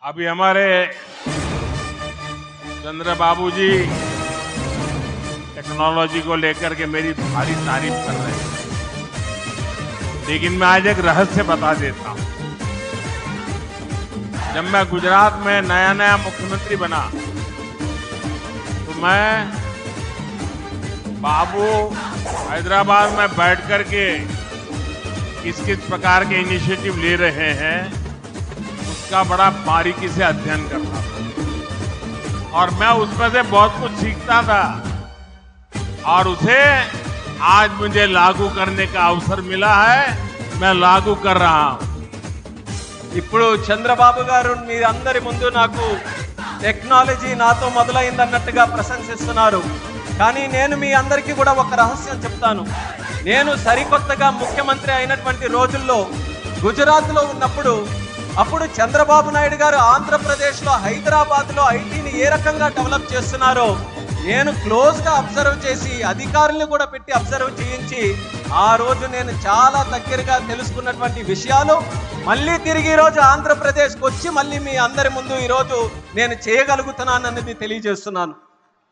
अभी हमारे चंद्रबाबू जी टेक्नोलॉजी को लेकर के मेरी भारी तारीफ कर रहे हैं, लेकिन मैं आज एक रहस्य बता देता हूं। जब मैं गुजरात में नया मुख्यमंत्री बना तो मैं बाबू हैदराबाद में बैठ करके किस किस प्रकार के इनिशिएटिव ले रहे हैं उसका बड़ा बारीकी से अध्ययन करता था और मैं उसमें से बहुत कुछ सीखता था और उसे आज मुझे लागू करने का अवसर मिला है, मैं लागू कर रहा हूं। ఇప్పుడు చంద్రబాబు గారు మీ అందరి ముందు నాకు టెక్నాలజీ నాతో మొదలైందన్నట్టుగా ప్రశంసిస్తున్నారు. కానీ నేను మీ అందరికీ కూడా ఒక రహస్యం చెప్తాను. నేను సరికొత్తగా ముఖ్యమంత్రి అయినటువంటి రోజుల్లో గుజరాత్లో ఉన్నప్పుడు అప్పుడు చంద్రబాబు నాయుడు గారు ఆంధ్రప్రదేశ్లో హైదరాబాద్లో ఐటీని ఏ రకంగా డెవలప్ చేస్తున్నారో నేను క్లోజ్గా అబ్జర్వ్ చేసి అధికారులను కూడా పెట్టి అబ్జర్వ్ చేయించి ఆ రోజు నేను చాలా దగ్గరగా తెలుసుకున్నటువంటి విషయాలు మళ్ళీ తిరిగి ఈరోజు ఆంధ్రప్రదేశ్కి వచ్చి మళ్ళీ మీ అందరి ముందు ఈరోజు నేను చేయగలుగుతున్నానన్నది తెలియజేస్తున్నాను.